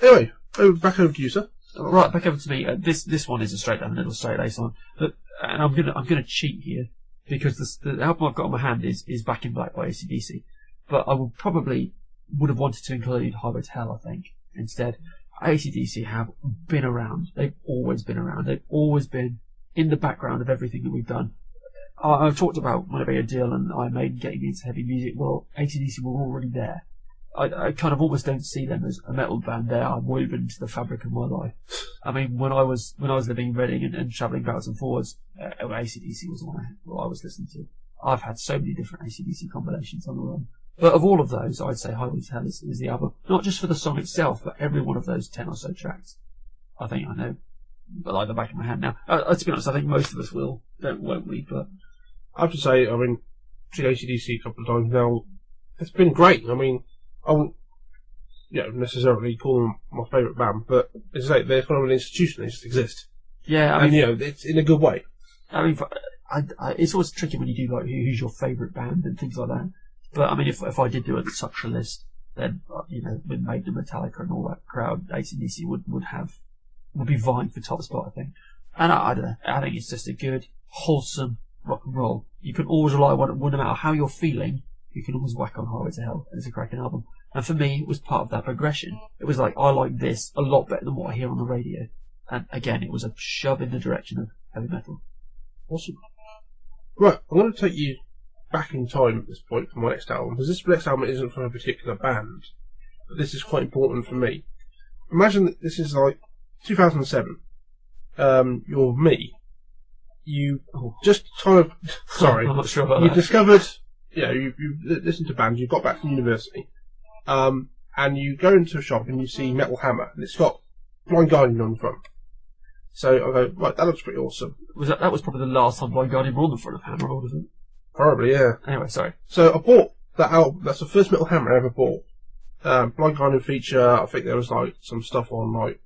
Anyway, back over to you, sir. Right, back over to me. This one is a straight down the middle, straight A song. And I'm gonna cheat here because the album I've got on my hand is Back in Black by AC/DC. But I would have wanted to include Highway to Hell, I think, instead. AC/DC have been around. They've always been around. They've always been in the background of everything that we've done. I've talked about when I made a deal and I made getting into heavy music. Well, AC/DC were already there. I kind of almost don't see them as a metal band. They are woven into the fabric of my life. I mean, when I was living in Reading and travelling backwards and forwards, AC/DC was the one I was listening to. I've had so many different AC/DC combinations on the run. But of all of those, I'd say Highway to Hell is the album. Not just for the song itself, but every one of those 10 or so tracks. I think I know, but like the back of my hand now. To be honest, I think most of us won't we? But I have to say, I mean, seen AC/DC a couple of times now. It's been great. I mean, I wouldn't, necessarily call them my favourite band, but as I say, they're kind of an institution. They just exist. Yeah, I mean, it's in a good way. I mean, it's always tricky when you do like who's your favourite band and things like that. But I mean, if I did do such a list, then with Maiden, Metallica, and all that crowd, AC/DC would be vying for top spot, I think. And I don't know. I think it's just a good, wholesome rock and roll. You can always rely on it, no matter how you're feeling. You can always whack on Highway to Hell. It's a cracking album. And for me, it was part of that progression. It was like, I like this a lot better than what I hear on the radio. And again, it was a shove in the direction of heavy metal. Awesome. Right, I'm going to take you back in time at this point for my next album, because this next album isn't from a particular band, but this is quite important for me. Imagine that this is like 2007. You're me. You just kind of... Sorry. I'm not sure about you that. Discovered... You listened to bands, you got back from university, and you go into a shop and you see Metal Hammer, and it's got Blind Guardian on the front. So I go, right, that looks pretty awesome. That was probably the last time Blind Guardian were on the front of Hammer, wasn't it? Probably, yeah. Anyway, sorry. So I bought that album. That's the first Metal Hammer I ever bought. Blind Guardian feature. I think there was like some stuff on like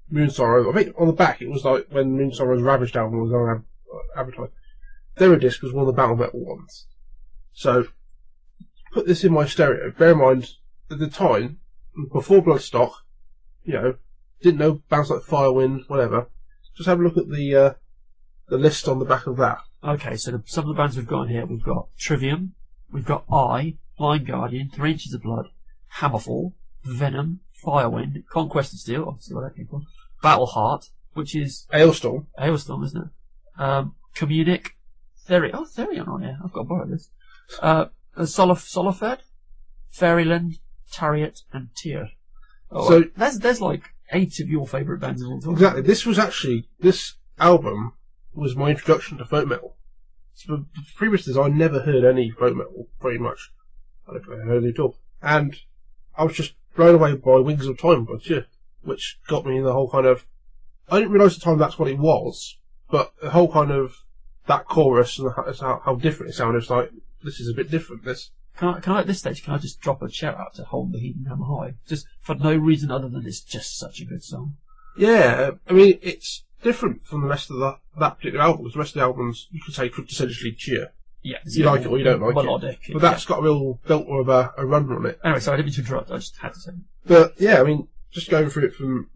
Moon Sorrow. I think on the back it was like when Moon Sorrow's Ravaged album was on advertised. Their disc was one of the Battle Metal ones. So put this in my stereo. Bear in mind, at the time, before Bloodstock, didn't know bands like Firewind, whatever. Just have a look at the list on the back of that. Okay, so some of the bands we've got in here, we've got Trivium, we've got Blind Guardian, 3 Inches of Blood, Hammerfall, Venom, Firewind, Conquest of Steel, obviously where that came from, Battleheart, which is... Hailstorm, isn't it? Communic, Therion on here, I've got to borrow this. Solifed, Fairyland, Tariot, and Tyr. So there's like 8 of your favourite bands of all time. Exactly. This album was my introduction to folk metal. So previous to this, I never heard any folk metal, pretty much. I don't think I heard it at all. And I was just blown away by Wings of Time by Tyr, which got me in the whole kind of... I didn't realise at the time that's what it was, but the whole kind of... that chorus and how different it sounded. It's like, this is a bit different, this. Can I at this stage, can I just drop a shout out to Hold the Heat and Hammer High? Just for no reason other than it's just such a good song. Yeah, I mean, it's different from the rest of that particular album. The rest of the albums, you could say, essentially cheer. Yeah. You like it or you don't like melodic, it. But that's got a real belt of a run on it. Anyway, sorry, I didn't mean to interrupt, I just had to say. But, yeah, I mean, just going through it from...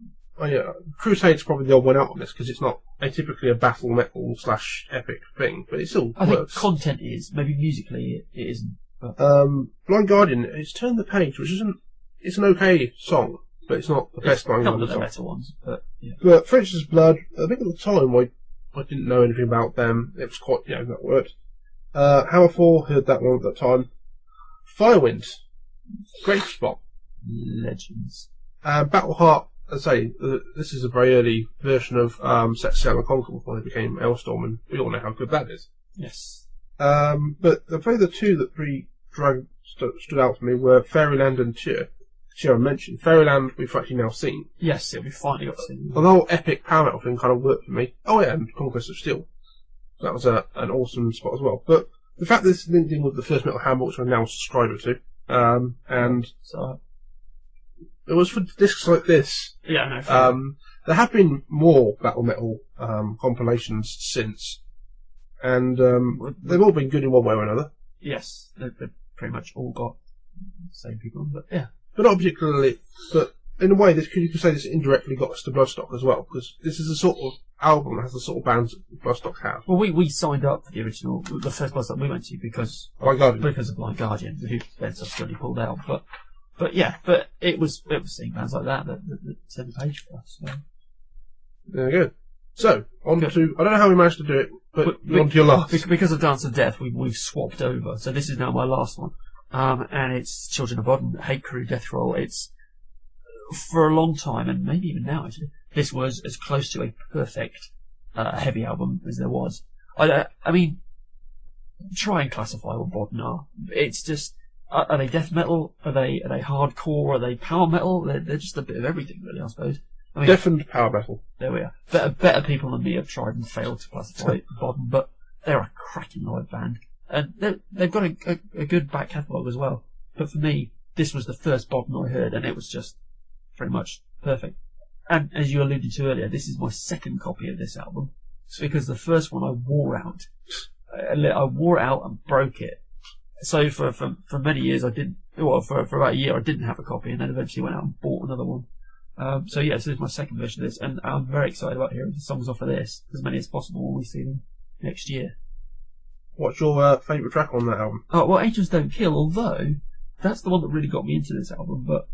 Crusade's probably the odd one out on this, because it's not atypically a battle metal / epic thing, but it still I works. think content is, maybe musically it isn't. But... Blind Guardian, it's Turn the Page, which isn't... It's an okay song, but it's not the best Blind Guardian song. Not the better ones, but yeah. But 3 Inches of Blood, I think at the time I didn't know anything about them. It was quite, that worked. Hammerfall, heard that one at that time. Firewind, great spot. Legends. Battleheart, as I say, this is a very early version of Set Sail and Conquer before they became Hailstorm, and we all know how good that is. Yes. But probably the two that really stood out for me were Fairyland and Tyr. Tyr I mentioned. Fairyland we've actually now seen. Yes, we finally got to see. The whole epic power metal thing kind of worked for me. Oh yeah, and Conquest of Steel. That was an awesome spot as well. But the fact that this is linked in with the first Metal Hammer, which I'm now a subscriber to, and so it was for discs like this. Yeah, no. There have been more battle metal compilations since, and they've all been good in one way or another. Yes, they've pretty much all got the same people, but yeah. But not particularly. But in a way, you could say this indirectly got us to Bloodstock as well, because this is the sort of album that has the sort of bands that Bloodstock have. Well, we signed up for the original, the first Bloodstock we went to because Blind Guardian. Because of Blind Guardian, who then subsequently pulled out. But it was seeing bands like that set the page for us. So. There we go. So, I don't know how we managed to do it, but on to your last. Because of Dance of Death, we've swapped over. So this is now my last one. And it's Children of Bodom, Hate Crew, Death Roll. It's, for a long time, and maybe even now actually, this was as close to a perfect heavy album as there was. I mean, try and classify what Bodom are. It's just, are they death metal? Are they hardcore? Are they power metal? They're just a bit of everything, really, I suppose. I mean, Death and power metal. There we are. Better people than me have tried and failed to classify Bodom, but they're a cracking live band. And they've got a good back catalogue as well. But for me, this was the first Bodom I heard, and it was just pretty much perfect. And as you alluded to earlier, this is my second copy of this album, because the first one I wore out. I wore it out and broke it. So for many years I didn't. Well, for about a year I didn't have a copy, and then eventually went out and bought another one. So this is my second version of this, and I'm very excited about hearing the songs off of this, as many as possible when we see them next year. What's your favourite track on that album? Oh, well, Angels Don't Kill, although that's the one that really got me into this album, but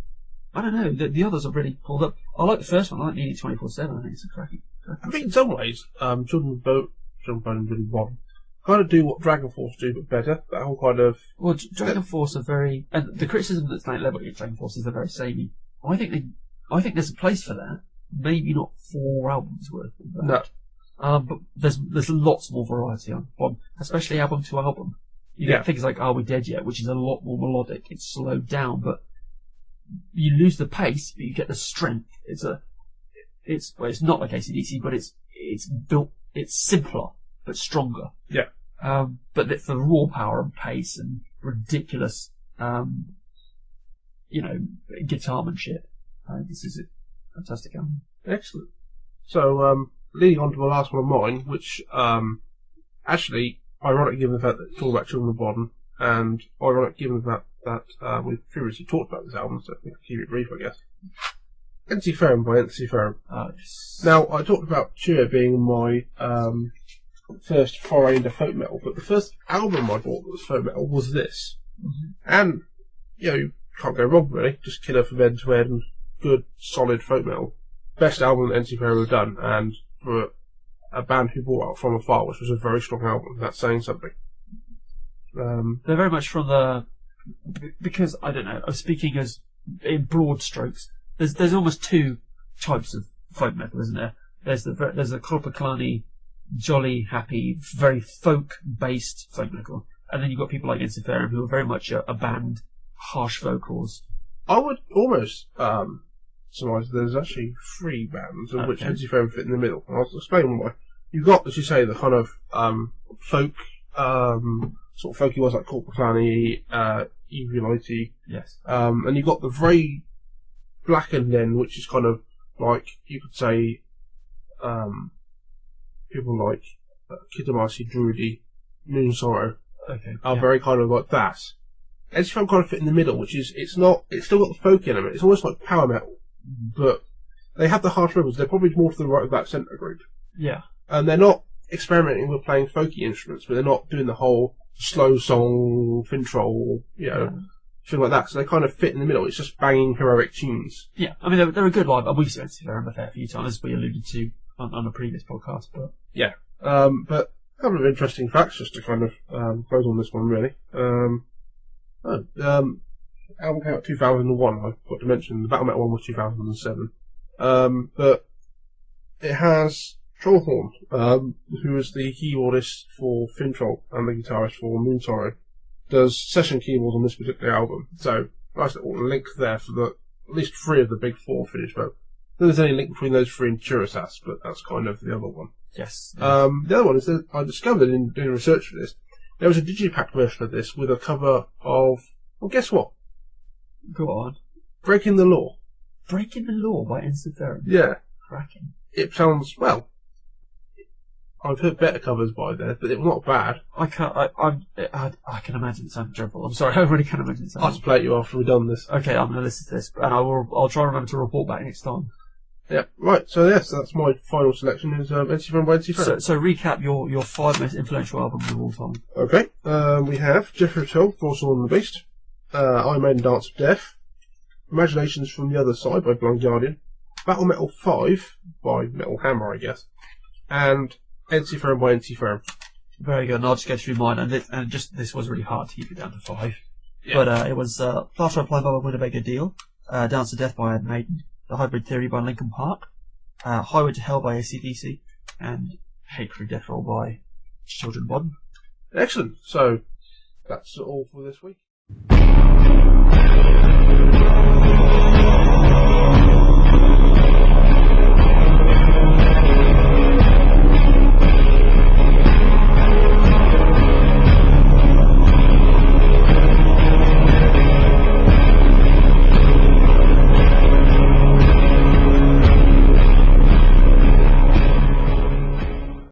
I don't know, the others have really pulled up. I like the first one, I like Nearly 24/7, I think it's a cracking. I think in some ways, Children of Bodom and Really Bodom kind of do what Dragon Force do, but better. That whole kind of... Well, Dragon Force are very... And the criticism that's like leveled against Dragon Force is they're very samey. I think there's a place for that. Maybe not 4 albums worth of that. No. But there's lots more variety on Bodom, especially album to album. You get things like Are We Dead Yet, which is a lot more melodic. It's slowed down, but you lose the pace, but you get the strength. It's not like AC/DC, but it's built. It's simpler but stronger. Yeah. But for raw power and pace and ridiculous, guitarmanship, this is a fantastic album. Excellent. So, leading on to the last one of mine, which, actually, ironic given the fact that it's all about Children of Bodom, and ironic given that we've previously talked about this album, so we can keep it brief, I guess. Ensiferum by Ensiferum. Now, I talked about Cheer being my first foray into folk metal, but the first album I bought that was folk metal was this. Mm-hmm. And, you can't go wrong, really. Just killer from end to end, good, solid folk metal. Best album that Ensiferum have done, and for a band who brought out From Afar, which was a very strong album. That's saying something. They're very much from because, I don't know, speaking as in broad strokes, there's almost 2 types of folk metal, isn't there? There's the Korpiklani, jolly, happy, very folk-based folk metal, and then you've got people like Ensiferum who are very much a band, harsh vocals. I would almost surmise there's actually 3 bands of which Ensiferum fit in the middle. I'll explain why. You've got, as you say, the kind of folk, sort of folky ones like Korpiklani, Eviolite. Yes. And you've got the very blackened end, which is kind of like, you could say, people like Kidamasi, Druidi, Moon Sorrow are very kind of like that. Ensiferum kind of fit in the middle, which is, it's still got the folk element. It's almost like power metal, but they have the harsh rhythms. They're probably more to the right of that centre group. Yeah. And they're not experimenting with playing folky instruments, but they're not doing the whole slow song, fintroll, thing like that. So they kind of fit in the middle. It's just banging heroic tunes. Yeah, I mean, they're a good live. We've seen Ensiferum a fair few times, as we alluded to on a previous podcast. But yeah, but a couple of interesting facts just to kind of close on this one, really. Album came out 2001. I forgot to mention the Battle Metal one was 2007. But it has Trollhorn, who is the keyboardist for Fintroll and the guitarist for Moon Sorrow, does session keyboards on this particular album. So, nice little link there for at least 3 of the big 4 finished vote. There's any link between those 3 and Churasas, but that's kind of the other one. Yes. The other one is that I discovered in doing research for this, there was a digipack version of this with a cover of, well, guess what? Go on. Breaking the Law. Breaking the Law by Ensiferum. Yeah. Cracking. It sounds, well, I've heard better covers by there, but it was not bad. I can imagine it sounds dreadful. I'm sorry, I really can imagine it I'll have sounds. to play it you after we've done this. Okay, I'm going to listen to this, and I'll try and remember to report back next time. Yeah, right. So yes, that's my final selection. Is NC Friend by NC Friend. So recap your 5 most influential albums of all time. Okay. We have Jethro Tull, For Sword and the Beast, Iron Maiden, Dance of Death, Imaginations from the Other Side by Blind Guardian, Battle Metal 5 by Metal Hammer, I guess, and NC Friend by NC Friend. Very good. And I'll just go through mine, and this was really hard to keep it down to 5. Yeah. But it was Plaster Apply by Winnebago Deal, Dance of Death by Iron Maiden, The Hybrid Theory by Linkin Park, Highway to Hell by AC/DC, and Hate Crew Death Roll by Children of Bodom. Excellent. So that's all for this week.